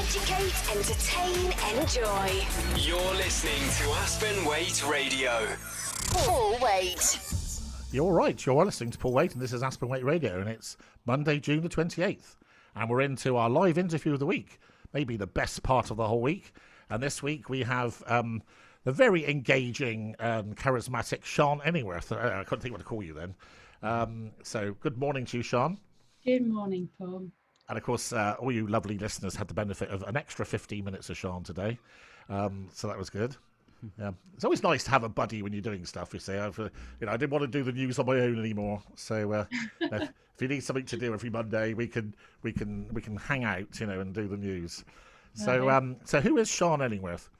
Educate, entertain, enjoy. You're listening to Aspen Waite Radio. Paul Waite. You're right, you're listening to Paul Waite, and this is Aspen Waite Radio, and it's Monday, June the 28th. And we're into our live interview of the week, maybe the best part of the whole week. And this week we have the very engaging and charismatic Sean Ellingworth. I couldn't think what to call you then. So good morning to you, Sean. Good morning, Paul. And of course, all you lovely listeners had the benefit of an extra 15 minutes of Sean today. So that was good. Yeah, it's always nice to have a buddy when you're doing stuff. You see, I didn't want to do the news on my own anymore. So if you need something to do every Monday, we can hang out, and do the news. So so who is Sean Ellingworth?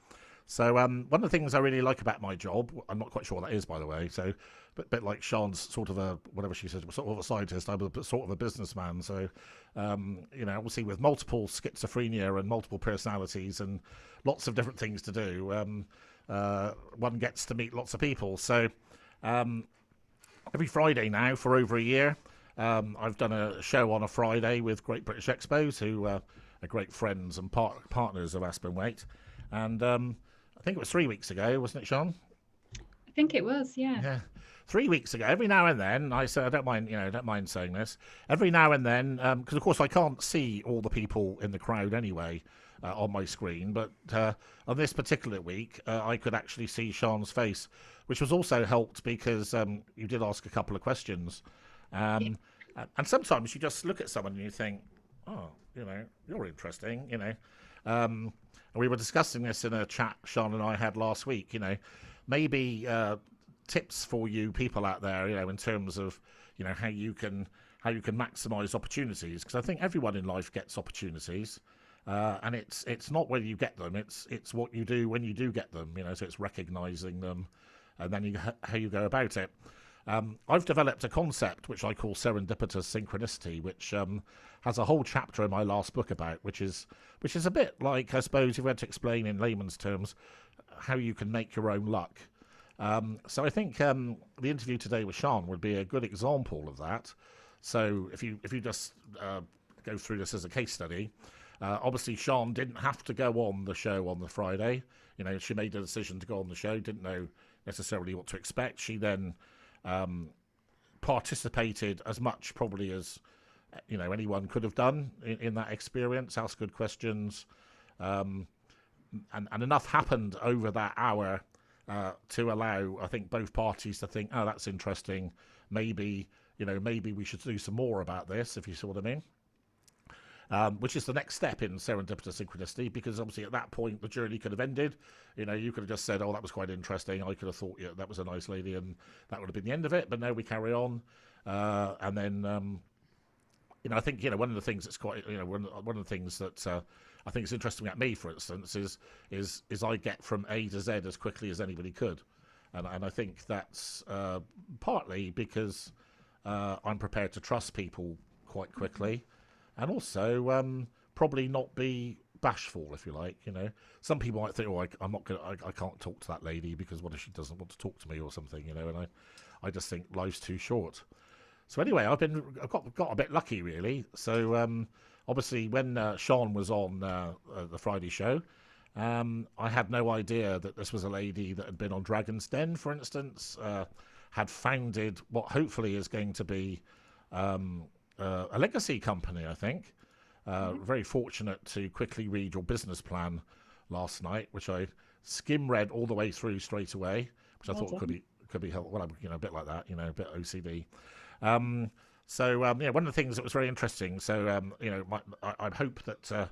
So one of the things I really like about my job, I'm not quite sure what that is, by the way. So, but bit like Sean's sort of a, whatever she said, sort of a scientist. I'm sort of a businessman. So, obviously with multiple schizophrenia and multiple personalities and lots of different things to do, one gets to meet lots of people. So, every Friday now for over a year, I've done a show on a Friday with Great British Expos, who are great friends and partners of Aspen Waite, and I think it was 3 weeks ago, wasn't it, Sean? I think it was, yeah. Yeah, 3 weeks ago. Every now and then, I say I don't mind saying this. Every now and then, because of course I can't see all the people in the crowd anyway on my screen, but on this particular week, I could actually see Sean's face, which was also helped because you did ask a couple of questions, and sometimes you just look at someone and you think, oh, you're interesting, And we were discussing this in a chat Sean and I had last week, maybe tips for you people out there, in terms of, how you can maximize opportunities. Because I think everyone in life gets opportunities, and it's not whether you get them, it's what you do when you do get them, so it's recognizing them and then how you go about it. I've developed a concept which I call serendipitous synchronicity, which has a whole chapter in my last book about, which is a bit like, I suppose, if we had to explain in layman's terms, how you can make your own luck. So I think the interview today with Sean would be a good example of that. So if you just go through this as a case study, obviously Sean didn't have to go on the show on the Friday. She made a decision to go on the show, didn't know necessarily what to expect. She then participated as much probably as anyone could have done in that experience, asked good questions, and enough happened over that hour to allow, I think, both parties to think, oh, that's interesting, maybe we should do some more about this, if you see what I mean. Which is the next step in serendipitous synchronicity, because obviously at that point the journey could have ended. You could have just said, oh, that was quite interesting. I could have thought, yeah, that was a nice lady, and that would have been the end of it. But no, we carry on. And then, I think, one of the things that's quite, one of the things that I think is interesting about me, for instance, is I get from A to Z as quickly as anybody could. And I think that's partly because I'm prepared to trust people quite quickly. And also, probably not be bashful, if you like. Some people might think, "Oh, I can't talk to that lady because what if she doesn't want to talk to me or something?" And I just think life's too short. So anyway, I've got a bit lucky, really. So obviously, when Sean was on the Friday show, I had no idea that this was a lady that had been on Dragon's Den, for instance, had founded what hopefully is going to be a legacy company, I think. Very fortunate to quickly read your business plan last night, which I skim-read all the way through straight away, which I thought could be helpful. Well, a bit like that, a bit OCD. So one of the things that was very interesting. So I hope that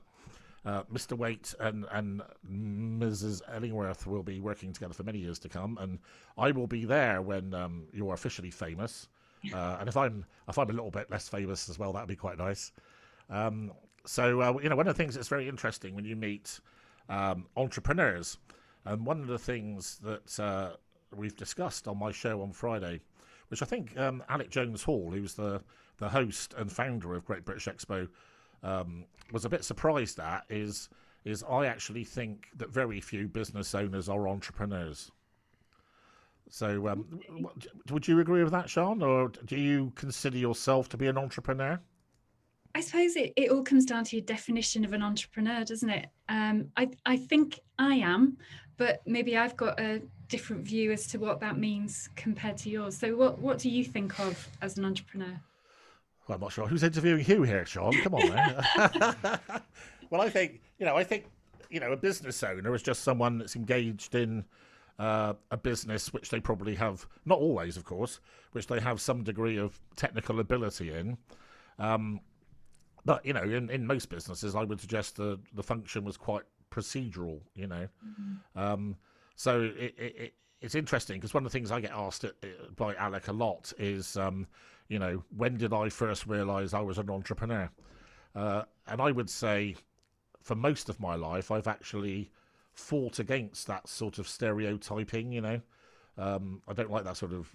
Mr. Waite and Mrs. Ellingworth will be working together for many years to come, and I will be there when you're officially famous. And if I'm a little bit less famous as well, that'd be quite nice. So one of the things that's very interesting when you meet entrepreneurs, and one of the things that we've discussed on my show on Friday, which I think Alec Jones Hall, who's the host and founder of Great British Expo, was a bit surprised at, is I actually think that very few business owners are entrepreneurs. So would you agree with that, Sean, or do you consider yourself to be an entrepreneur? I suppose it all comes down to your definition of an entrepreneur, doesn't it? I think I am, but maybe I've got a different view as to what that means compared to yours. So what do you think of as an entrepreneur? Well, I'm not sure who's interviewing who here, Sean. Come on, man. Well, I think a business owner is just someone that's engaged in a business which they probably have, not always, of course, which they have some degree of technical ability in. But in most businesses, I would suggest the function was quite procedural. So it's interesting because one of the things I get asked by Alec a lot is, when did I first realise I was an entrepreneur? And I would say, for most of my life, I've actually fought against that sort of stereotyping. I don't like that sort of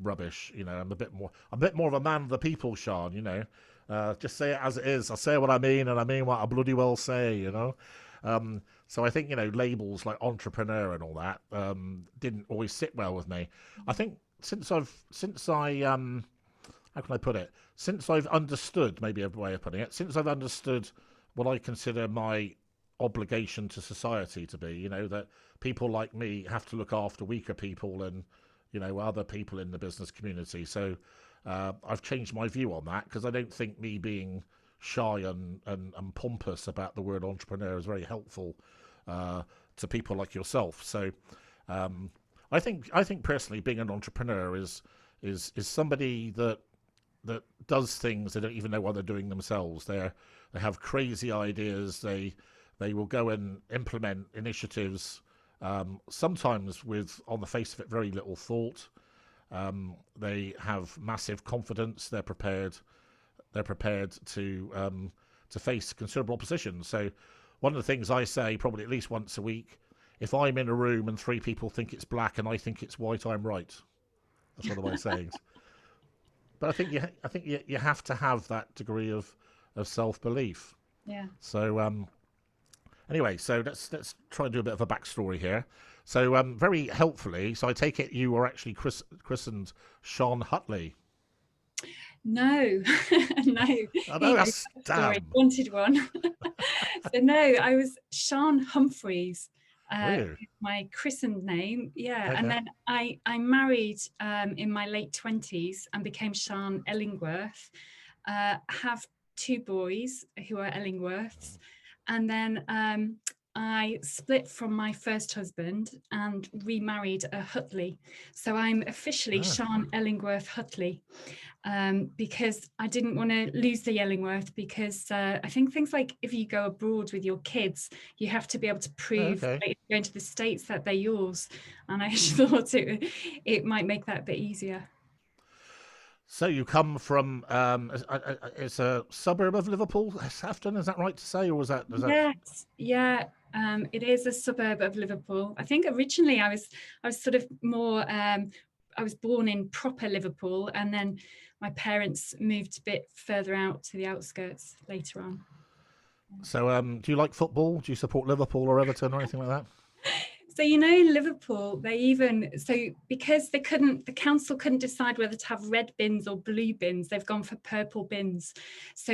rubbish. I'm a bit more of a man of the people, Sean. Just say it as it is. I say what I mean, and I mean what I bloody well say. So I think labels like entrepreneur and all that didn't always sit well with me. I think since how can I put it? Since I've understood, maybe a way of putting it, since I've understood what I consider my obligation to society to be, that people like me have to look after weaker people and other people in the business community. So I've changed my view on that because I don't think me being shy and pompous about the word entrepreneur is very helpful to people like yourself. So I think personally being an entrepreneur is somebody that does things they don't even know what they're doing themselves. They have crazy ideas. They will go and implement initiatives, sometimes with, on the face of it, very little thought. They have massive confidence. They're prepared to face considerable opposition. So one of the things I say probably at least once a week, if I'm in a room and three people think it's black and I think it's white, I'm right. That's one of my sayings. But I think you have to have that degree of self-belief. Yeah. So anyway, so let's try and do a bit of a backstory here. So very helpfully, so I take it you were actually christened Sean Hutley. No, no. I know, that's damn. Wanted one. So no, I was Sean Humphreys. Weird. My christened name, yeah. Okay. And then I married in my late 20s and became Sian Ellingworth. Have two boys who are Ellingworths, and then I split from my first husband and remarried a Hutley. So I'm officially Sian Ellingworth Hutley, because I didn't want to lose the Ellingworth, because I think things like if you go abroad with your kids, you have to be able to prove that you're going to the States that they're yours. And I thought it might make that a bit easier. So you come from it's a suburb of Liverpool, Aspen, is that right to say, or was that? Yes, yeah. It is a suburb of Liverpool. I think originally I was sort of more. I was born in proper Liverpool, and then my parents moved a bit further out to the outskirts later on. So, do you like football? Do you support Liverpool or Everton or anything like that? So Liverpool, because the council couldn't decide whether to have red bins or blue bins, they've gone for purple bins. So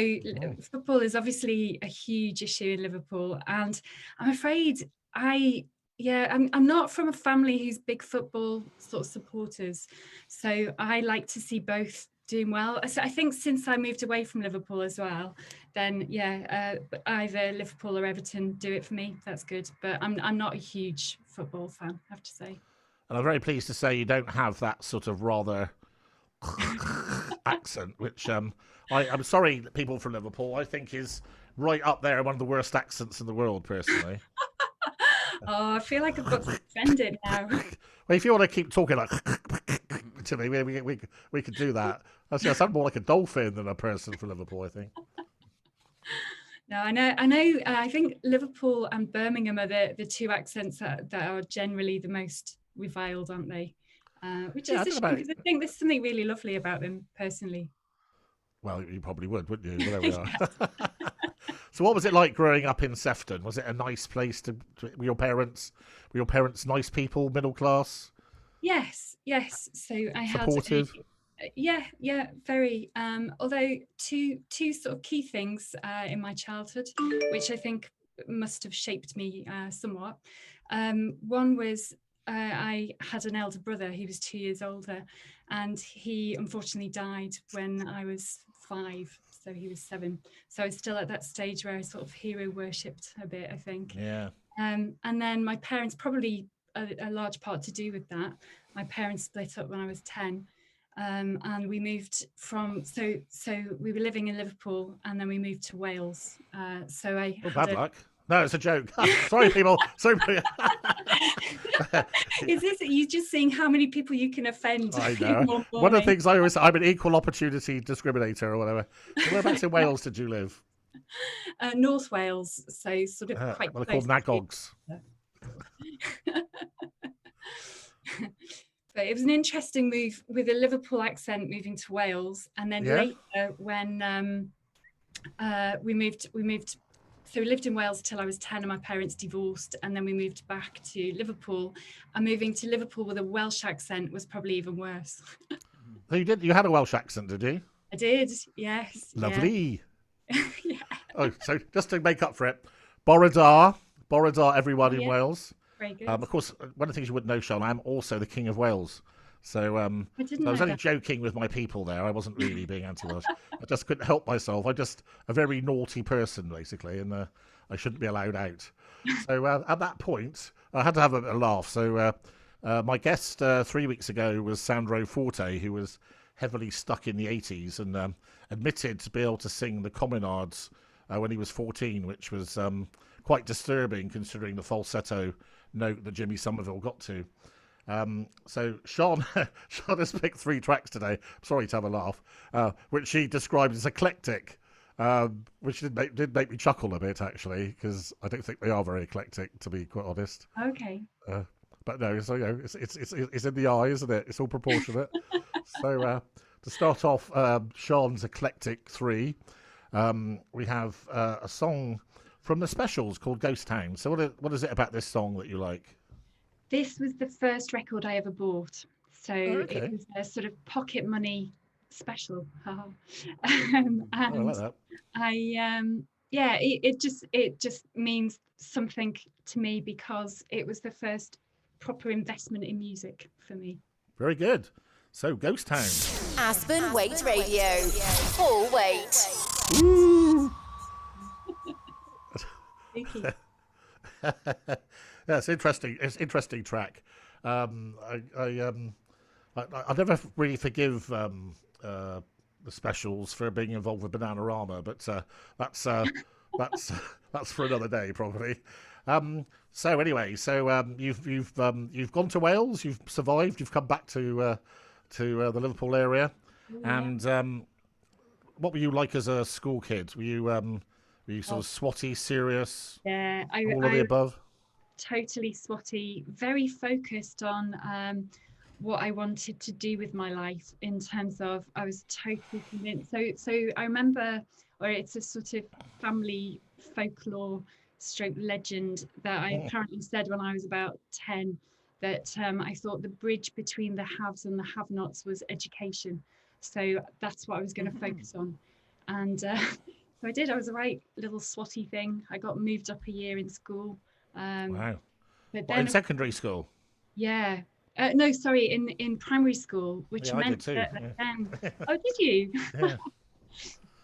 football is obviously a huge issue in Liverpool, and I'm afraid I'm not from a family who's big football sort of supporters. So I like to see both doing well. So I think since I moved away from Liverpool as well, then either Liverpool or Everton do it for me. That's good, but I'm not a huge football fan, I have to say. And I'm very pleased to say you don't have that sort of rather accent, which I'm sorry, people from Liverpool, I think is right up there, one of the worst accents in the world, personally. Oh, I feel like I've got offended now. Well, if you want to keep talking like to me, we could do that. I sound more like a dolphin than a person from Liverpool, I think. No, I know. I think Liverpool and Birmingham are the two accents that are generally the most reviled, aren't they? Which is a shame, because I think there's something really lovely about them, personally. Well, you probably would, wouldn't you? There we are. So what was it like growing up in Sefton? Was it a nice place were your parents nice people, middle class? Yes. So I supportive? had Yeah, very. Although two sort of key things in my childhood, which I think must have shaped me somewhat. One was I had an elder brother. He was 2 years older, and he unfortunately died when I was 5. So he was 7. So I was still at that stage where I sort of hero worshipped a bit, I think. Yeah. And then my parents, probably a large part to do with that. My parents split up when I was 10. And we moved from so we were living in Liverpool, and then we moved to Wales. So I Oh, had bad luck. No, it's a joke. Sorry, people. Sorry. Is this you just seeing how many people you can offend? I in know. one One of the morning? things I always say, I'm an equal opportunity discriminator or whatever. So whereabouts in Wales did you live? North Wales, so sort of quite Well, they're called close to- Nagogs. But it was an interesting move with a Liverpool accent, moving to Wales, and then Yeah. later when we moved. So we lived in Wales till I was 10, and my parents divorced, and then we moved back to Liverpool. And moving to Liverpool with a Welsh accent was probably even worse. So you did. You had a Welsh accent, did you? I did, yes. Lovely. Yeah. Oh, so just to make up for it, Borodar, everyone in Yeah. Wales. Very good. Of course, one of the things you wouldn't know, Sean, I'm also the King of Wales. So I I didn't was know only that. joking with my people there. I wasn't really being anti-Welsh. I just couldn't help myself. I'm just a very naughty person, basically, and I shouldn't be allowed out. So at that point, I had to have a laugh. So my guest 3 weeks ago was Sandro Forte, who was heavily stuck in the 80s and admitted to be able to sing the communards when he was 14, which was quite disturbing considering the falsetto note that Jimmy Somerville got to. So Sean has picked 3 tracks today. Sorry to have a laugh, which he described as eclectic, which did make me chuckle a bit actually, because I don't think they are very eclectic, to be quite honest. Okay. But no, so it's in the eye, isn't it? It's all proportionate. So to start off, Sean's eclectic 3, we have a song from the Specials called Ghost Town. So what is it about this song that you like? This was the first record I ever bought. So okay. It was a sort of pocket money special. I And like that. it just means something to me because it was the first proper investment in music for me. Very good. So Ghost Town. Aspen Waite Radio. Full weight. Ooh. Thank you. Yeah, it's interesting. It's an interesting track. I never really forgive the Specials for being involved with Bananarama, but that's for another day probably. So anyway, you've gone to Wales, you've survived, you've come back to the Liverpool area, and what were you like as a school kid? Were you sort of swotty, serious? Yeah, All of the above. Totally swotty, very focused on what I wanted to do with my life in terms of I was totally convinced. So I remember, or it's a sort of family folklore stroke legend that I apparently said when I was about 10, that I thought the bridge between the haves and the have-nots was education. So that's what I was going to focus on. And so I did. I was a right little swotty thing. I got moved up a year in school. Wow. But What, then, in secondary school? yeah. No, sorry, in primary school, which Yeah, I meant did too, that yeah. then. Oh, did you? Yeah.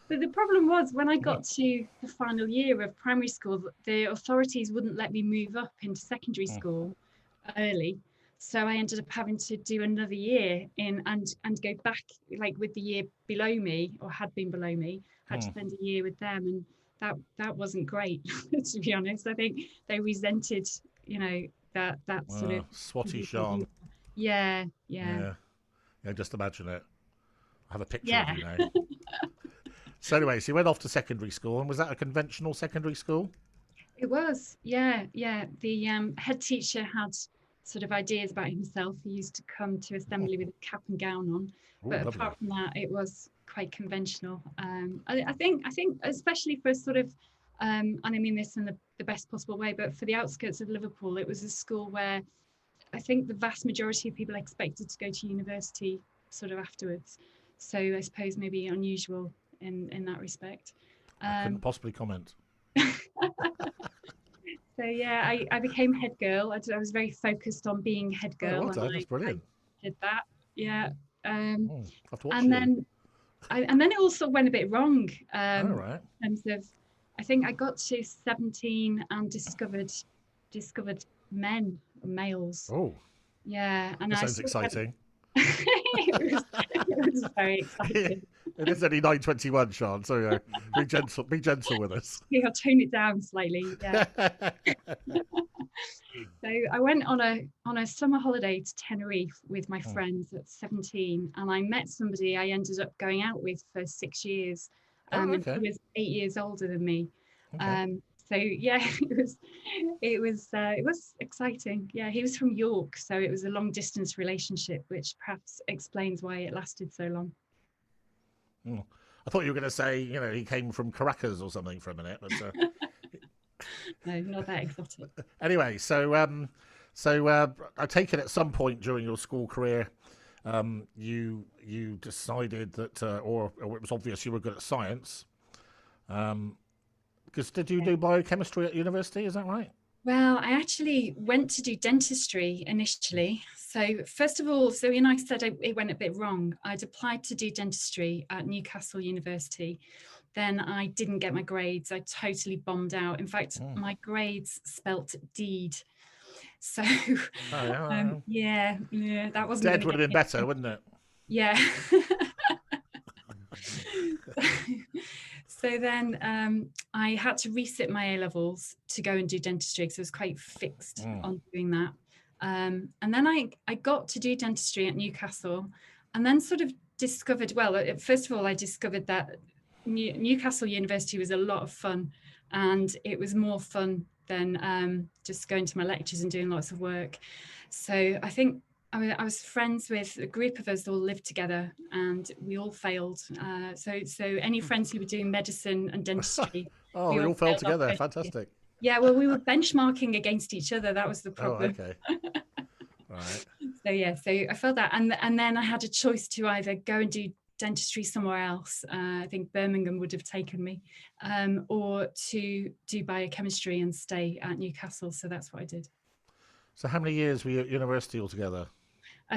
But the problem was when I got to the final year of primary school, the authorities wouldn't let me move up into secondary school early. So I ended up having to do another year and go back like with the year below me, or had been below me, had to spend a year with them, and that wasn't great, to be honest. I think they resented, that sort of swotty Sean. Yeah. Yeah, just imagine it. I have a picture Yeah. of you now. So anyway, so you went off to secondary school, and was that a conventional secondary school? It was, yeah. The head teacher had sort of ideas about himself. He used to come to assembly with a cap and gown on, Ooh, but lovely. apart from that, it was quite conventional. I think, especially for sort of, and I mean this in the best possible way, but for the outskirts of Liverpool, it was a school where I think the vast majority of people expected to go to university sort of afterwards. So I suppose maybe unusual in that respect. I couldn't possibly comment. So yeah, I became head girl. I was very focused on being head girl. Well done, that's brilliant. I did that, yeah. I have to watch And you. then it also went a bit wrong. All right. In terms of, I think I got to 17 and discovered men, or males. Oh, Yeah, and that sounds exciting. it was very exciting. It is only 9:21, Sean. So be gentle with us. Yeah, I'll tone it down slightly. Yeah. So I went on a summer holiday to Tenerife with my friends at 17, and I met somebody I ended up going out with for 6 years. Okay. And he was 8 years older than me. Okay. So yeah, it was exciting. Yeah, he was from York, so it was a long distance relationship, which perhaps explains why it lasted so long. I thought you were going to say, he came from Caracas or something for a minute, but No, not that exotic. Anyway, so I take it at some point during your school career, you decided that, or it was obvious you were good at science. Because did you do biochemistry at university? Is that right? Well, I actually went to do dentistry initially. So first of all, when I said it went a bit wrong, I'd applied to do dentistry at Newcastle University. Then I didn't get my grades. I totally bombed out. In fact, my grades spelt deed. So yeah, that wasn't. Dead would have been better, wouldn't it? Yeah. So then I had to resit my A-levels to go and do dentistry because I was quite fixed on doing that. And then I got to do dentistry at Newcastle, and then sort of discovered, first of all, I discovered that Newcastle University was a lot of fun, and it was more fun than just going to my lectures and doing lots of work. So I think I was friends with a group of us that all lived together, and we all failed. So any friends who were doing medicine and dentistry, we all failed together. Fantastic. Yeah, well, we were benchmarking against each other. That was the problem. Oh, okay. Right. So yeah, so I felt that, and then I had a choice to either go and do dentistry somewhere else. I think Birmingham would have taken me, or to do biochemistry and stay at Newcastle. So that's what I did. So how many years were you at university altogether?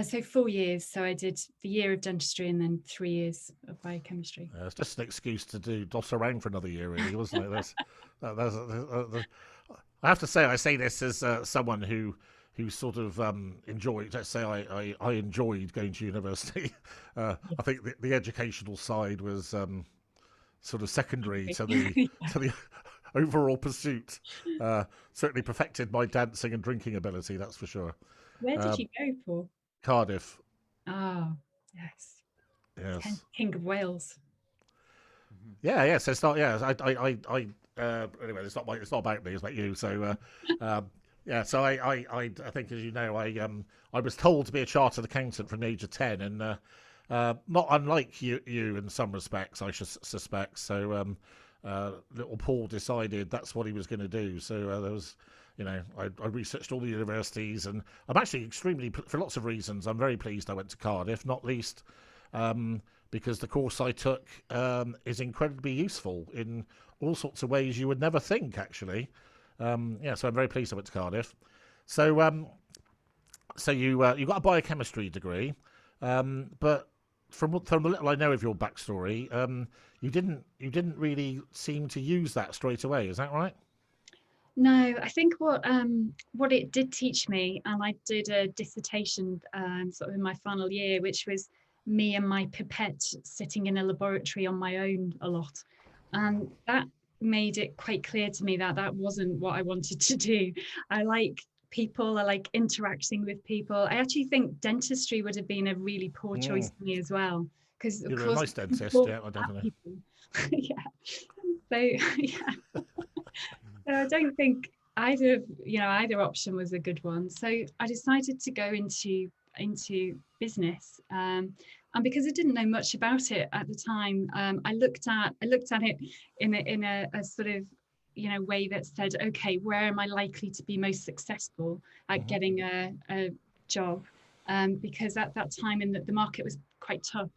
So 4 years. So I did the year of dentistry and then 3 years of biochemistry. It's just an excuse to doss around for another year, really, wasn't it? I have to say, I say this as someone who sort of enjoyed. Let's say I enjoyed going to university. I think the educational side was sort of secondary to the overall pursuit. Certainly perfected my dancing and drinking ability. That's for sure. Where did you go, Paul? Cardiff. Oh, yes. Yes. King of Wales. Yeah, yes. It's not. Yeah, anyway, it's not about me. It's about you. So, yeah. So I think, as you know, I was told to be a chartered accountant from the age of 10, and not unlike you in some respects, I should suspect. So, little Paul decided that's what he was going to do. So there was. I researched all the universities, and I'm actually for lots of reasons, I'm very pleased I went to Cardiff, not least because the course I took is incredibly useful in all sorts of ways you would never think, actually. So I'm very pleased I went to Cardiff. So you got a biochemistry degree, but from the little I know of your backstory, you didn't really seem to use that straight away. Is that right? No, I think what it did teach me, and I did a dissertation sort of in my final year, which was me and my pipette sitting in a laboratory on my own a lot. And that made it quite clear to me that wasn't what I wanted to do. I like people, I like interacting with people. I actually think dentistry would have been a really poor choice for me as well. Because you're a nice dentist, yeah, definitely. Yeah. So yeah. So I don't think either option was a good one. So I decided to go into business, and because I didn't know much about it at the time, I looked at it in a sort of way that said, okay, where am I likely to be most successful at getting a job? Because at that time the market was quite tough.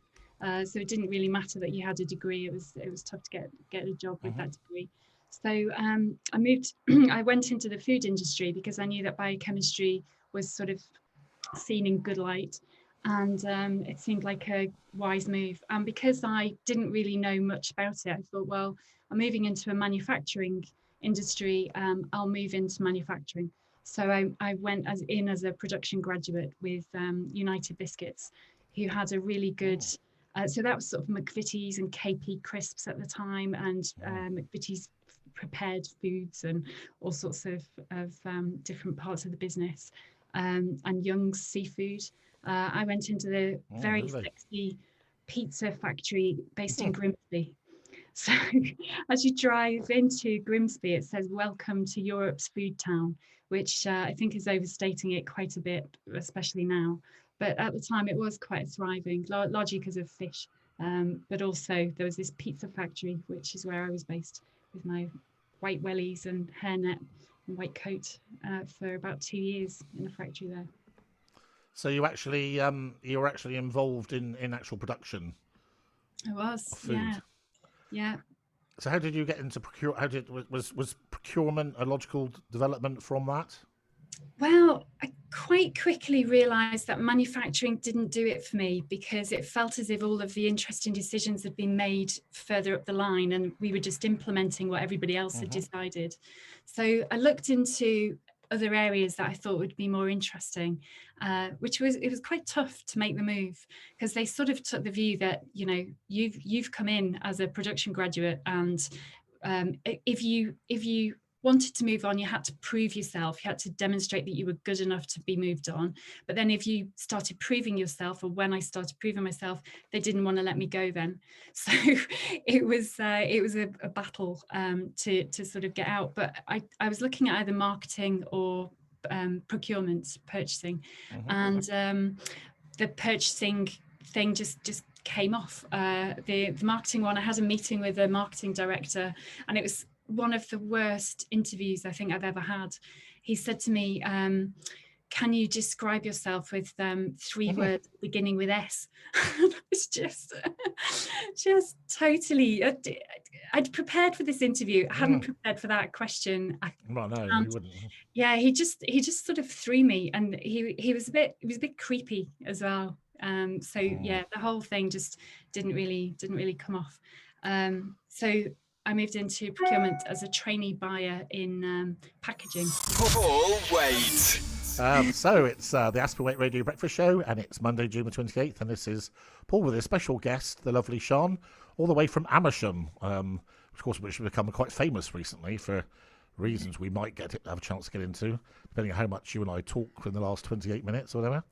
So it didn't really matter that you had a degree. It was tough to get a job with that degree. So I moved. I went into the food industry because I knew that biochemistry was sort of seen in good light, and it seemed like a wise move. And because I didn't really know much about it, I thought, well, I'm moving into a manufacturing industry. I'll move into manufacturing. So I went as a production graduate with United Biscuits, who had a really good. So that was sort of McVitie's and KP crisps at the time, and McVitie's prepared foods and all sorts of different parts of the business, and Young's seafood. I went into the very sexy pizza factory based in Grimsby. So as you drive into Grimsby, it says "Welcome to Europe's food town," which I think is overstating it quite a bit, especially now. But at the time, it was quite thriving, largely because of fish. But also there was this pizza factory, which is where I was based, with my white wellies and hairnet and white coat for about 2 years in the factory there. So you were actually involved in actual production. I was, food. yeah. So how did you get into was procurement a logical development from that? Well, I quite quickly realised that manufacturing didn't do it for me, because it felt as if all of the interesting decisions had been made further up the line and we were just implementing what everybody else had decided. So I looked into other areas that I thought would be more interesting, it was quite tough to make the move, because they sort of took the view that, you know, you've come in as a production graduate, and if you wanted to move on, you had to prove yourself. You had to demonstrate that you were good enough to be moved on. But then if you started proving yourself, or when I started proving myself, they didn't want to let me go then. So it was a battle to sort of get out. But I was looking at either marketing or procurement, purchasing. And the purchasing thing just came off. The marketing one, I had a meeting with a marketing director, and it was one of the worst interviews I think I've ever had. He said to me, can you describe yourself with 3 words beginning with S? And I was just totally, I'd prepared for this interview. I hadn't prepared for that question. Well, no, you wouldn't. Yeah, he just sort of threw me, and he was a bit creepy as well. So yeah, the whole thing just didn't really come off. So I moved into procurement as a trainee buyer in packaging. Full weight. So it's the Aspen Waite Radio Breakfast Show, and it's Monday, June the 28th, and this is Paul with a special guest, the lovely Sean, all the way from Amersham, which has become quite famous recently for reasons we might have a chance to get into, depending on how much you and I talk in the last 28 minutes or whatever.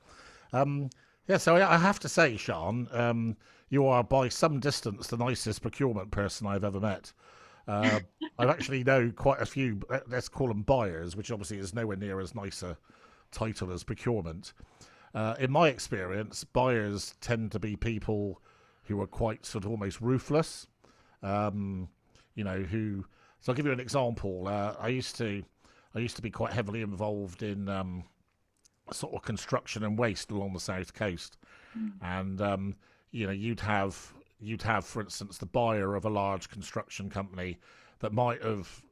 So I have to say, Sean, you are by some distance the nicest procurement person I've ever met. I actually know quite a few, let's call them buyers, which obviously is nowhere near as nice a title as procurement. In my experience, buyers tend to be people who are quite sort of almost ruthless. So I'll give you an example. I used to be quite heavily involved in sort of construction and waste along the south coast, and you'd have, for instance, the buyer of a large construction company that might have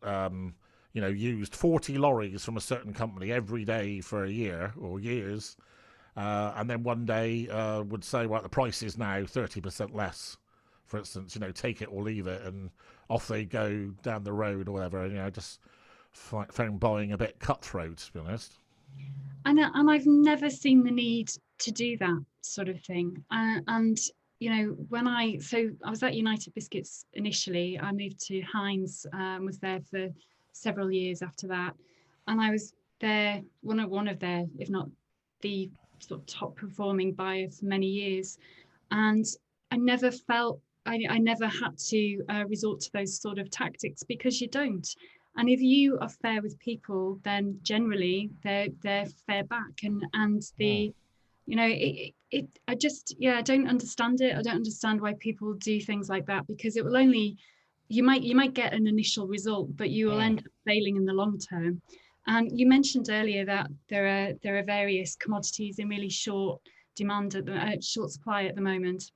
used 40 lorries from a certain company every day for a year or years, and then one day would say, well, the price is now 30% less, for instance, take it or leave it, and off they go down the road or whatever. Just found buying a bit cutthroat, to be honest. And I've never seen the need to do that sort of thing. And when I was at United Biscuits initially, I moved to Heinz, was there for several years after that, and I was there one of their, if not the sort of top performing buyer for many years, and I never felt I never had to resort to those sort of tactics, because you don't. And if you are fair with people, then generally they're fair back. And I don't understand it. I don't understand why people do things like that, because it will only, you might get an initial result, but you will end up failing in the long term. And you mentioned earlier that there are various commodities in really short demand at the short supply at the moment,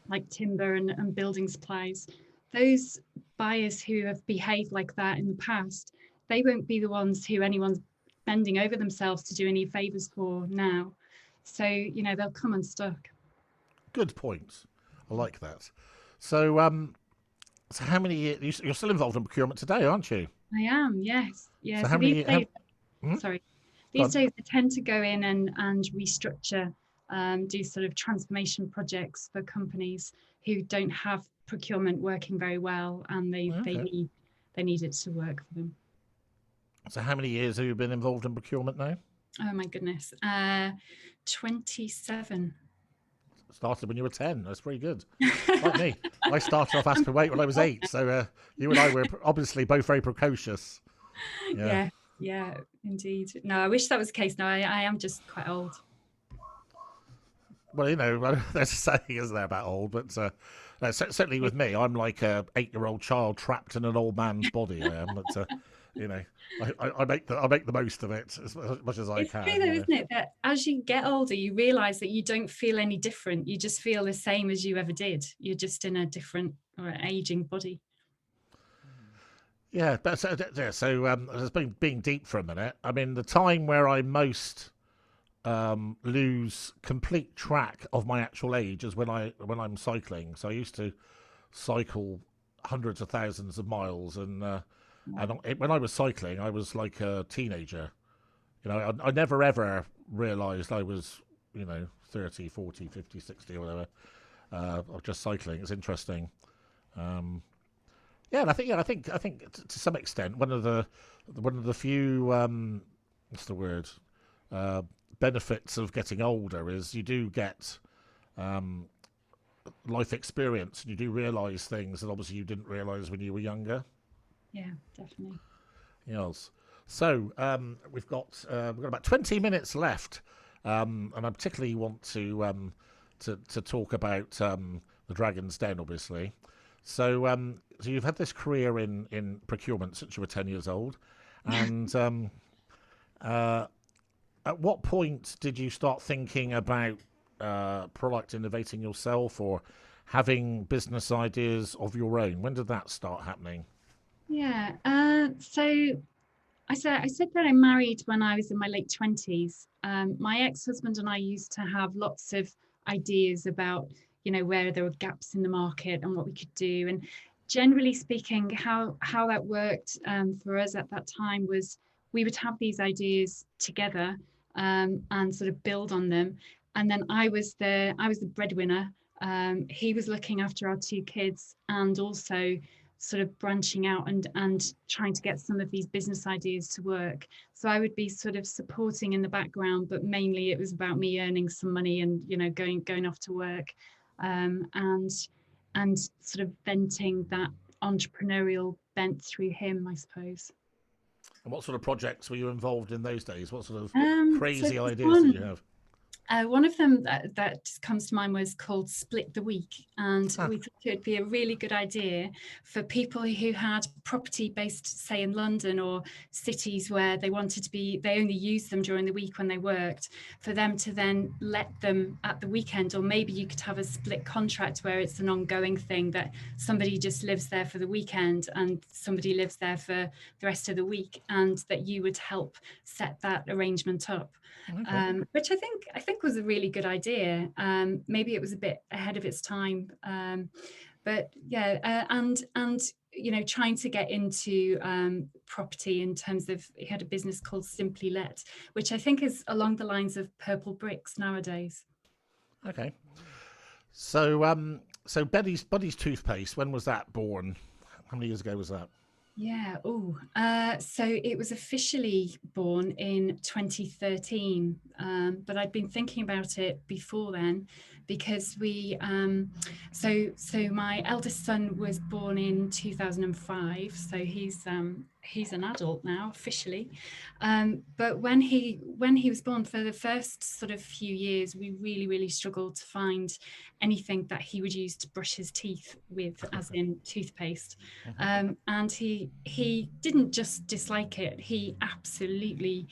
like timber and building supplies. Those buyers who have behaved like that in the past, they won't be the ones who anyone's bending over themselves to do any favors for now. So, they'll come unstuck. Good point. I like that. So, so how many years, you're still involved in procurement today, aren't you? I am, yes. Yeah. So how many, Sorry. These days I tend to go in and restructure, do sort of transformation projects for companies who don't have procurement working very well, and they need it to work for them. So how many years have you been involved in procurement now? Oh my goodness. 27. Started when you were 10. That's pretty good. Like me. I started off Aspen Waite when I was 8. So you and I were obviously both very precocious. Yeah, indeed. No, I wish that was the case. No, I am just quite old. Well, there's a saying, isn't there, about old? But certainly with me, I'm like a 8-year-old child trapped in an old man's body. I am. But I make the most of it as much as I can. It's true though, isn't it? That as you get older, you realise that you don't feel any different. You just feel the same as you ever did. You're just in a different or an aging body. Yeah, but so just being deep for a minute. I mean, the time where I most lose complete track of my actual age is when I'm cycling. So I used to cycle hundreds of thousands of miles, and when I was cycling, I was like a teenager. I never ever realised I was 30, 40, 50, 60 or whatever of just cycling. It's interesting. Yeah, and I think to some extent one of the few what's the word benefits of getting older is you do get life experience, and you do realise things that obviously you didn't realise when you were younger. Yeah, definitely. Yes. So we've got about 20 minutes left, and I particularly want to talk about the Dragon's Den, obviously. So you've had this career in procurement since you were 10 years old, and at what point did you start thinking about product innovating yourself or having business ideas of your own? When did that start happening? Yeah, so I said that I married when I was in my late 20s. My ex-husband and I used to have lots of ideas about, where there were gaps in the market and what we could do. And generally speaking, how that worked for us at that time was we would have these ideas together and sort of build on them. And then I was the breadwinner. He was looking after our 2 kids and also sort of branching out and trying to get some of these business ideas to work. So I would be sort of supporting in the background, but mainly it was about me earning some money and going off to work, and sort of venting that entrepreneurial bent through him, I suppose. And what sort of projects were you involved in those days? What sort of crazy ideas did you have? One of them that comes to mind was called Split the Week, and we thought it would be a really good idea for people who had property based, say, in London or cities where they only used them during the week when they worked, for them to then let them at the weekend. Or maybe you could have a split contract where it's an ongoing thing, that somebody just lives there for the weekend and somebody lives there for the rest of the week, and that you would help set that arrangement up. Okay. Which I think was a really good idea. Maybe it was a bit ahead of its time, but yeah, and trying to get into property in terms of, he had a business called Simply Let, which I think is along the lines of Purple Bricks nowadays. Okay, so Buddies Toothpaste, when was that born? How many years ago was that? Yeah. So it was officially born in 2013, but I'd been thinking about it before then, because we. So my eldest son was born in 2005, so he's an adult now officially. But when he was born, for the first sort of few years, we really struggled to find anything that he would use to brush his teeth with, as in toothpaste. And he didn't just dislike it, he absolutely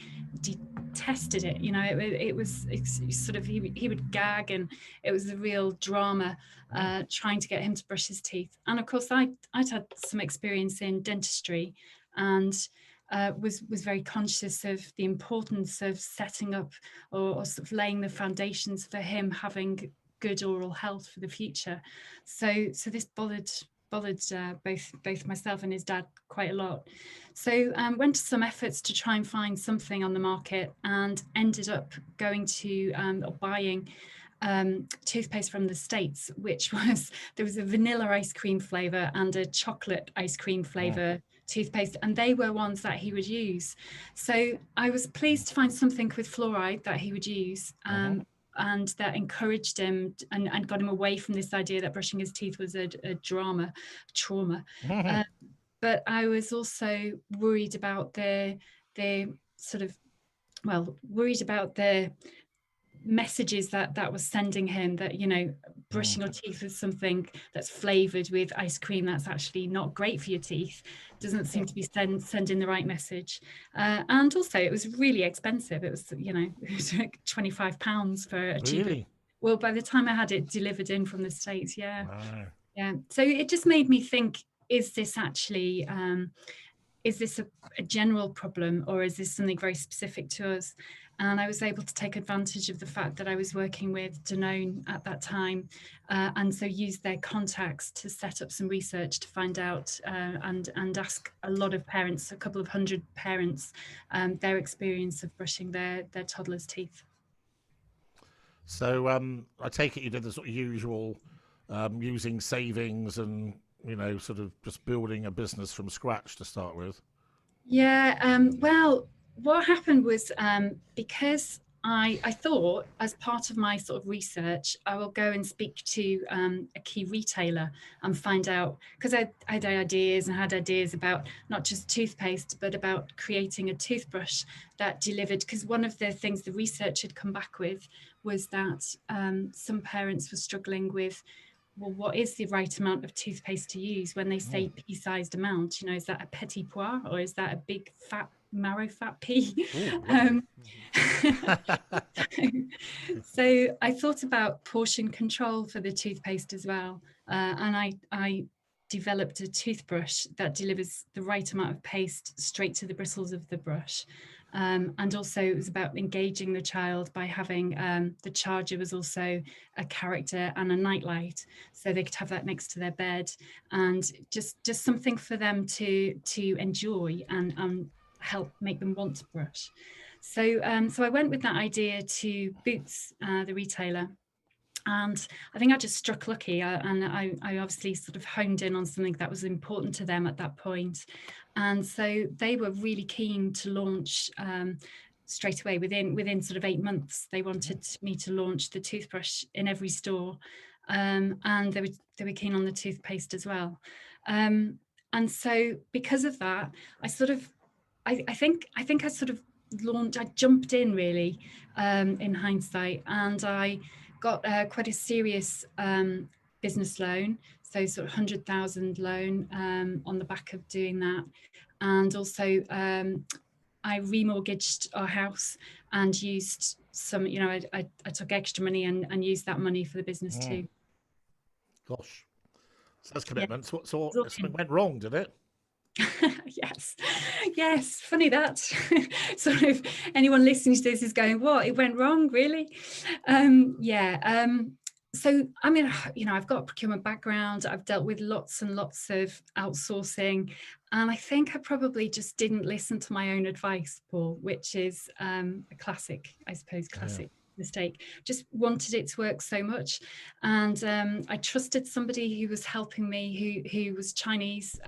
tested it. It's sort of he would gag, and it was a real drama trying to get him to brush his teeth. And of course, I'd had some experience in dentistry, and was very conscious of the importance of setting up or sort of laying the foundations for him having good oral health for the future. So this bothered both myself and his dad quite a lot. So went to some efforts to try and find something on the market, and ended up going to or buying toothpaste from the States, which there was a vanilla ice cream flavor and a chocolate ice cream flavor toothpaste, and they were ones that he would use. So I was pleased to find something with fluoride that he would use. And that encouraged him and got him away from this idea that brushing his teeth was a trauma. But I was also worried about the messages that was sending him, that brushing your teeth with something that's flavored with ice cream that's actually not great for your teeth doesn't seem to be sending the right message. And also it was really expensive. It was like £25 for a cheap. Really? Well, by the time I had it delivered in from the States, Wow. So it just made me think, is this actually is this a general problem, or is this something very specific to us? And I was able to take advantage of the fact that I was working with Danone at that time, and so used their contacts to set up some research to find out and ask a lot of parents, a couple of hundred parents, their experience of brushing their toddlers' teeth. So I take it you did the sort of usual using savings and sort of just building a business from scratch to start with. Well, what happened was because I thought, as part of my sort of research, I will go and speak to a key retailer and find out, because I had ideas about not just toothpaste, but about creating a toothbrush that delivered, because one of the things the research had come back with was that some parents were struggling with, well, what is the right amount of toothpaste to use? When they say pea-sized amount, is that a petit pois, or is that a big fat marrow fat pea? So I thought about portion control for the toothpaste as well, and I developed a toothbrush that delivers the right amount of paste straight to the bristles of the brush. And also it was about engaging the child by having the charger was also a character and a nightlight, so they could have that next to their bed, and just something for them to enjoy and help make them want to brush. So I went with that idea to Boots, the retailer. And I think I just struck lucky, and I obviously sort of honed in on something that was important to them at that point. And so they were really keen to launch straight away. Within sort of 8 months, they wanted me to launch the toothbrush in every store, and they were keen on the toothpaste as well. And so because of that, I think I sort of I jumped in really in hindsight, and I got quite a serious business loan, so sort of 100,000 loan on the back of doing that. And also I remortgaged our house and used some, I took extra money and used that money for the business too. Gosh, so that's commitment. Yeah. So something went wrong, did it? Yes, funny that. Sort of anyone listening to this is going, what, it went wrong, really? So I mean, I've got a procurement background, I've dealt with lots and lots of outsourcing, and I think I probably just didn't listen to my own advice, Paul, which is a classic mistake. Just wanted it to work so much, and I trusted somebody who was helping me, who was Chinese,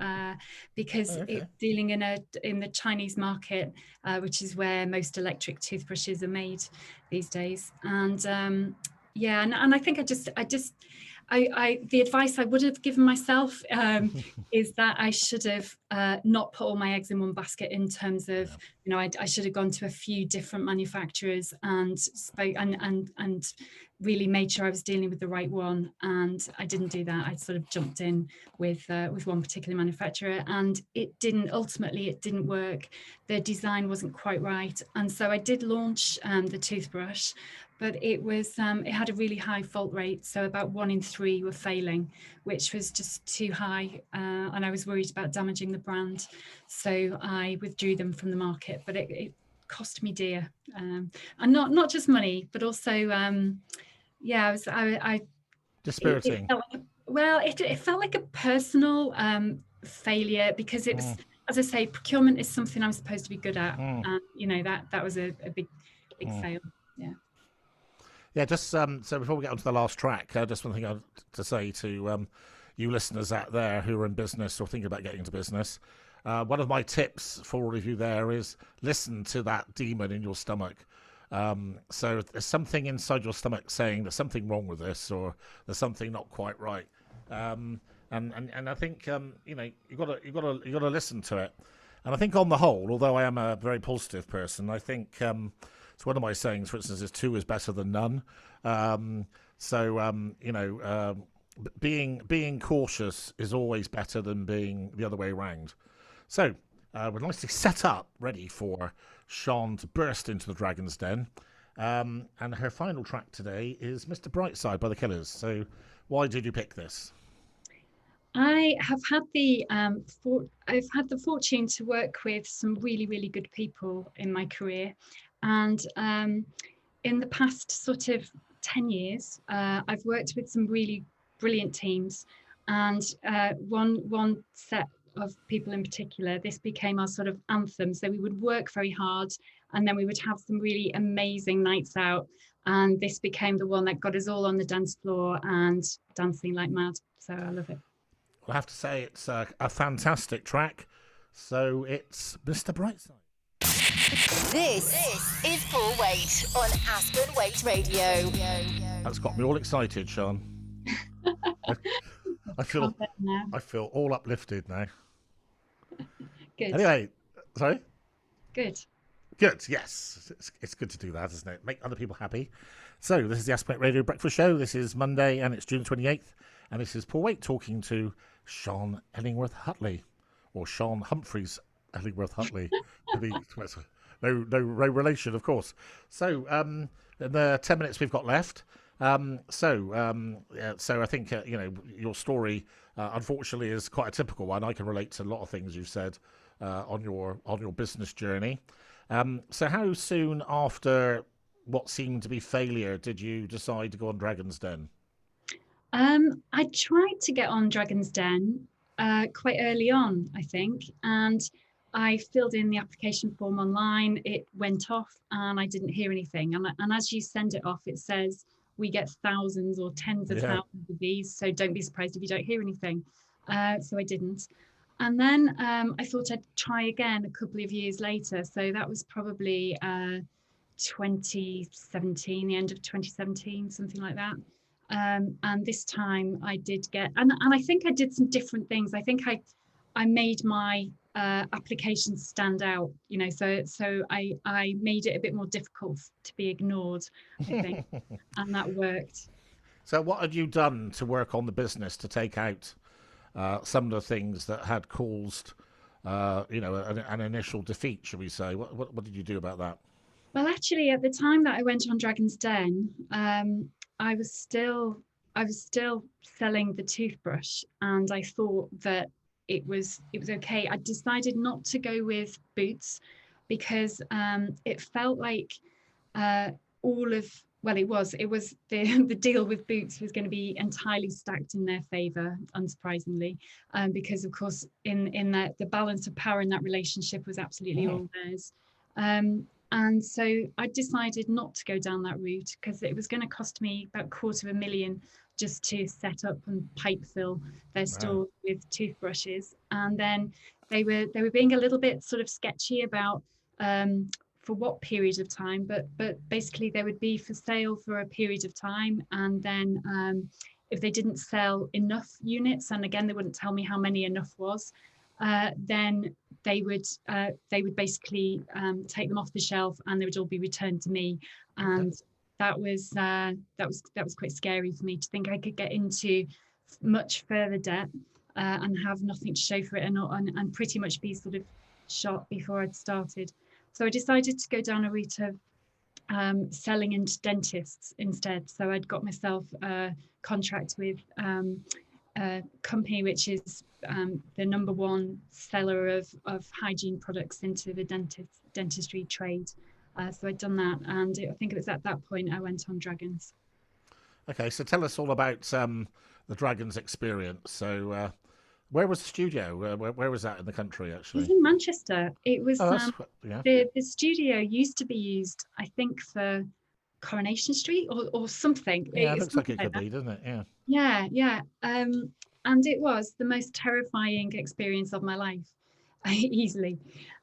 because dealing in the Chinese market, which is where most electric toothbrushes are made these days. And and I think the advice I would have given myself is that I should have not put all my eggs in one basket, in terms of, I should have gone to a few different manufacturers and spoke and really made sure I was dealing with the right one, and I didn't do that. I sort of jumped in with one particular manufacturer, and it didn't work. The design wasn't quite right, and so I did launch the toothbrush, but it had a really high fault rate, so about 1 in 3 were failing, which was just too high, and I was worried about damaging the brand, so I withdrew them from the market. But it cost me dear, and not just money, but also dispiriting. It felt like a personal failure, because it was, as I say, procurement is something I'm supposed to be good at, and that was a big fail. Yeah, just so before we get on to the last track, just one thing I'd to say to you listeners out there who are in business or thinking about getting into business. One of my tips for all of you there is listen to that demon in your stomach. So there's something inside your stomach saying there's something wrong with this, or there's something not quite right. And I think you gotta listen to it. And I think on the whole, although I am a very positive person, I think it's one of my sayings, for instance, is 2 is better than none. Being cautious is always better than being the other way around. So we're nicely set up, ready for Sean to burst into the Dragon's Den. And her final track today is Mr. Brightside by the Killers. So why did you pick this? I have had the fortune to work with some really, really good people in my career, and in the past sort of 10 years, I've worked with some really brilliant teams, and one set of people in particular, this became our sort of anthem. So we would work very hard, and then we would have some really amazing nights out, and this became the one that got us all on the dance floor and dancing like mad. So I love it. I have to say it's a fantastic track. So it's Mr. Brightside. This is Full Waite on Aspen Waite Radio. That's got me all excited, Sean. I feel all uplifted now. Good. Anyway, sorry? Good. Yes. It's good to do that, isn't it? Make other people happy. So this is the Aspen Radio Breakfast Show. This is Monday, and it's June 28th. And this is Paul Waite talking to Sean Ellingworth Hutley, or Sean Humphreys Ellingworth Hutley. No relation, of course. So in the 10 minutes we've got left, so I think your story unfortunately is quite a typical one. I can relate to a lot of things you've said on your business journey. So how soon after what seemed to be failure did you decide to go on Dragon's Den? I tried to get on Dragon's Den quite early on, I think, and I filled in the application form online. It went off, and I didn't hear anything. And as you send it off, it says we get thousands or tens of thousands of these, so don't be surprised if you don't hear anything. So I didn't. And then I thought I'd try again a couple of years later. So that was probably 2017, the end of 2017, something like that. And this time I did get, and I think I did some different things. I think I made my application stand out, so I made it a bit more difficult to be ignored, I think, and that worked. So what had you done to work on the business to take out some of the things that had caused, an initial defeat, shall we say? What did you do about that? Well, actually, at the time that I went on Dragon's Den, I was still selling the toothbrush, and I thought that it was okay. I decided not to go with Boots because it felt like it was the deal with Boots was going to be entirely stacked in their favour, unsurprisingly, because of course in that the balance of power in that relationship was absolutely all theirs. And so I decided not to go down that route because it was going to cost me about $250,000 just to set up and pipe fill their store with toothbrushes. And then they were being a little bit sort of sketchy about for what period of time, but basically they would be for sale for a period of time, and then if they didn't sell enough units, and again they wouldn't tell me how many enough was, then they would basically take them off the shelf, and they would all be returned to me, and that was quite scary for me to think I could get into much further debt and have nothing to show for it, and pretty much be sort of shot before I'd started. So I decided to go down a route of selling into dentists instead. So I'd got myself a contract with a company which is the number one seller of hygiene products into the dentistry trade. So I'd done that, and I think it was at that point I went on Dragons. Okay, so tell us all about the Dragons experience. So where was the studio? Where was that in the country, actually? It was in Manchester. It was yeah. the studio used to be used, I think, for Coronation Street or something. Yeah, it looks like it could be, doesn't it? Yeah. Yeah. And it was the most terrifying experience of my life, easily.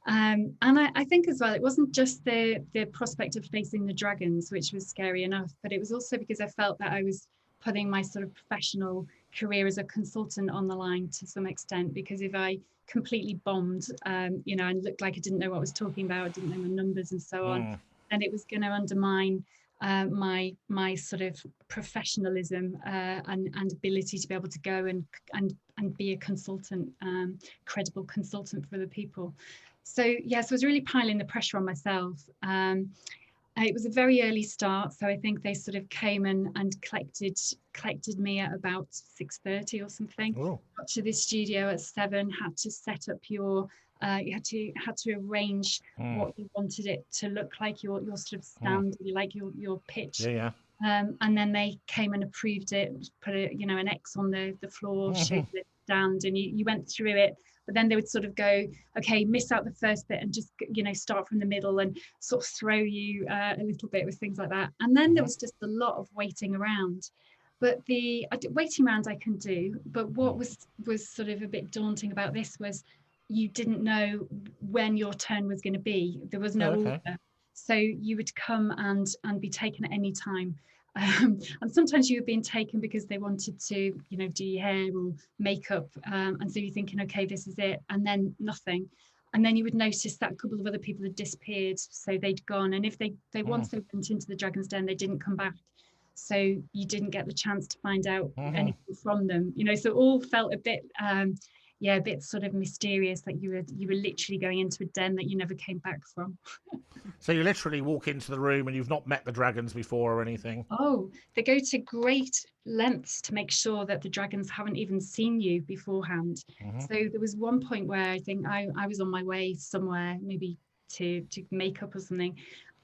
And I think as well, it wasn't just the prospect of facing the dragons, which was scary enough, but it was also because I felt that I was putting my sort of professional career as a consultant on the line to some extent, because if I completely bombed, and looked like I didn't know what I was talking about, didn't know my numbers and so on, then it was going to undermine my sort of professionalism and ability to be able to go and be a consultant, credible consultant for the people. So yes, I was really piling the pressure on myself. It was a very early start, so I think they sort of came and collected me at about 6:30 or something. Oh. Got to the studio at 7. Had to set up your. You had to arrange what you wanted it to look like, your sort of stand, like your pitch. Yeah. And then they came and approved it, put an X on the floor, showed the stand, and you went through it. But then they would sort of go, okay, miss out the first bit and just start from the middle and sort of throw you a little bit with things like that. And then there was just a lot of waiting around. But the waiting around I can do. But what was sort of a bit daunting about this was you didn't know when your turn was going to be. There was no order. So you would come and be taken at any time. And sometimes you were being taken because they wanted to, do your hair or makeup. And so you're thinking, okay, this is it. And then nothing. And then you would notice that a couple of other people had disappeared. So they'd gone. And if they once they went into the Dragon's Den, they didn't come back. So you didn't get the chance to find out anything from them. So it all felt a bit, a bit sort of mysterious, like you were literally going into a den that you never came back from. So you literally walk into the room and you've not met the dragons before or anything? Oh, they go to great lengths to make sure that the dragons haven't even seen you beforehand. So there was one point where I think I was on my way somewhere, maybe to makeup or something,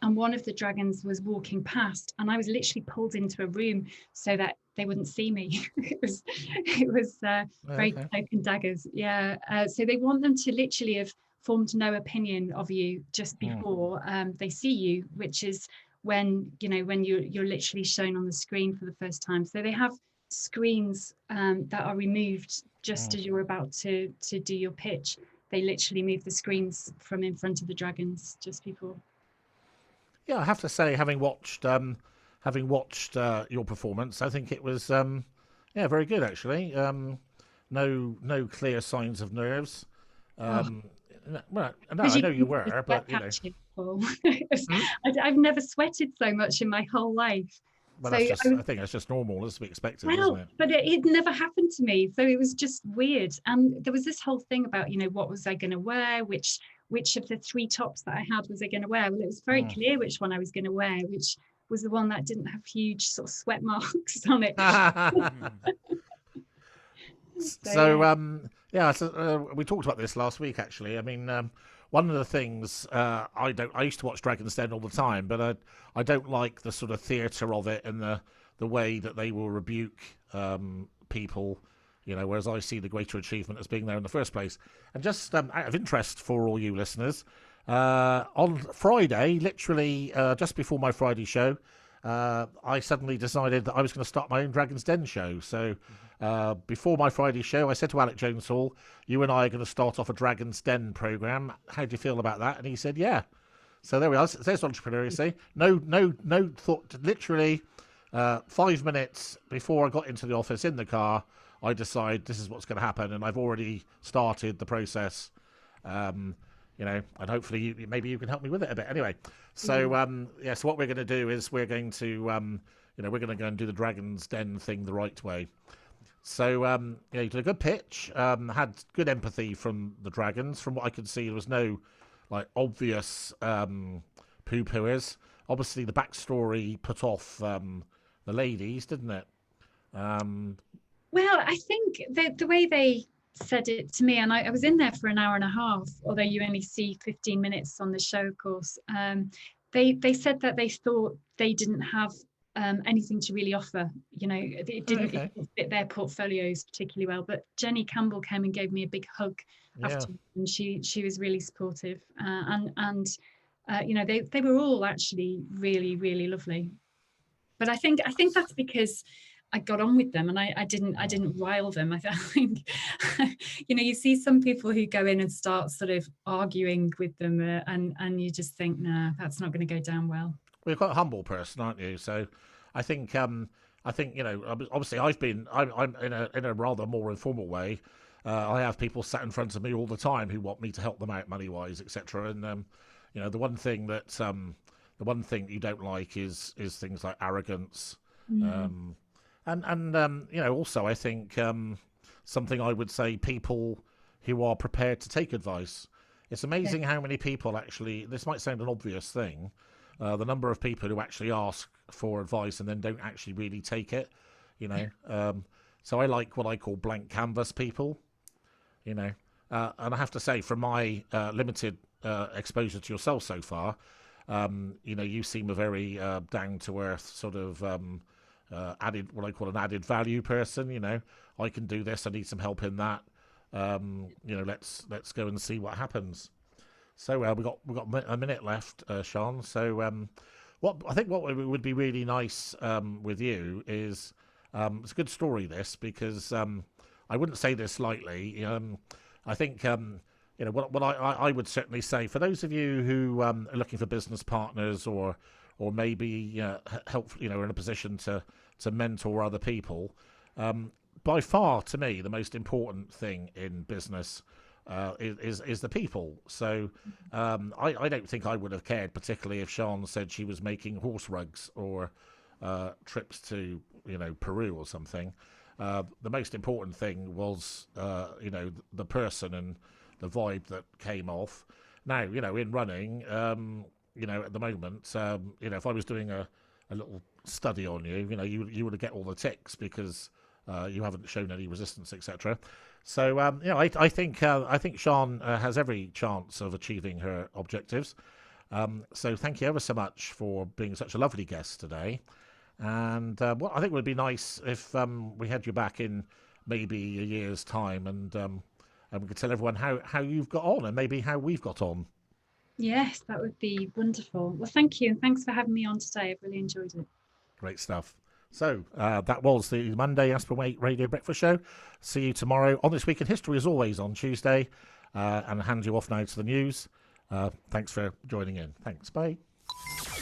and one of the dragons was walking past, and I was literally pulled into a room so that they wouldn't see me. It was very cloak and daggers. So they want them to literally have formed no opinion of you just before they see you, which is when you're literally shown on the screen for the first time. So they have screens that are removed just as you're about to do your pitch. They literally move the screens from in front of the dragons just before. Yeah, I have to say, having watched your performance, I think it was very good actually. No clear signs of nerves. Well, no, I know you were, but I've never sweated so much in my whole life. Well, I think that's just normal, as to be expected, isn't it? But it never happened to me, so it was just weird. And there was this whole thing about, what was I going to wear, which of the 3 tops that I had was I going to wear. Well, it was very clear which one I was going to wear, which was the one that didn't have huge sort of sweat marks on it. So we talked about this last week, actually. I mean, one of the things I used to watch Dragon's Den all the time, but I don't like the sort of theatre of it and the way that they will rebuke people, whereas I see the greater achievement as being there in the first place. And just out of interest for all you listeners, on Friday, literally just before my Friday show, I suddenly decided that I was going to start my own Dragon's Den show. So before my Friday show, I said to Alec Jones Hall, you and I are going to start off a Dragon's Den programme. How do you feel about that? And he said, yeah. So there we are. There's entrepreneur, you see. No thought. Literally 5 minutes before I got into the office in the car, I decide this is what's going to happen. And I've already started the process. and hopefully maybe you can help me with it a bit. Anyway, so so what we're going to do is we're going to we're going to go and do the Dragon's Den thing the right way. So you did a good pitch, had good empathy from the dragons. From what I could see, there was no like obvious poo-pooers. Obviously, the backstory put off the ladies, didn't it? Well, I think the way they said it to me, and I was in there for an hour and a half, although you only see 15 minutes on the show, of course. They said that they thought they didn't have anything to really offer. It didn't fit their portfolios particularly well. But Jenny Campbell came and gave me a big hug after, and she was really supportive. They were all actually really, really lovely. But I think that's because I got on with them and I didn't rile them. I think you see some people who go in and start sort of arguing with them and you just think, no, that's not going to go down well. Well, you're quite a humble person, aren't you? So I think obviously I'm in a rather more informal way. I have people sat in front of me all the time who want me to help them out money wise, etc. And the one thing you don't like is things like arrogance. Also I think something I would say, people who are prepared to take advice. It's amazing how many people actually, this might sound an obvious thing, the number of people who actually ask for advice and then don't actually really take it, So I like what I call blank canvas people, and I have to say, from my limited exposure to yourself so far, you seem a very down-to-earth sort of added, what I call an added value person. I can do this, I need some help in that. Let's go and see what happens. So we've got a minute left, Sean. So what would be really nice with you is it's a good story, this, because I wouldn't say this lightly. I think what I would certainly say, for those of you who are looking for business partners or maybe help, in a position to mentor other people, by far, to me, the most important thing in business is the people. So I don't think I would have cared particularly if Sean said she was making horse rugs or trips to Peru or something. The most important thing was the person and the vibe that came off. Now in running, at the moment, if I was doing a little study on you, you would get all the ticks because you haven't shown any resistance, etc. So I think Sian has every chance of achieving her objectives. So thank you ever so much for being such a lovely guest today. And what I think would be nice if we had you back in maybe a year's time, and we could tell everyone how you've got on and maybe how we've got on. Yes, that would be wonderful. Well, thank you, and thanks for having me on today. I've really enjoyed it. Great stuff. So that was the Monday Aspen Waite Radio Breakfast Show. See you tomorrow on This Week in History, as always, on Tuesday. And hand you off now to the news. Thanks for joining in. Thanks. Bye.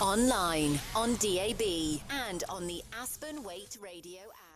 Online, on DAB, and on the Aspen Waite Radio app.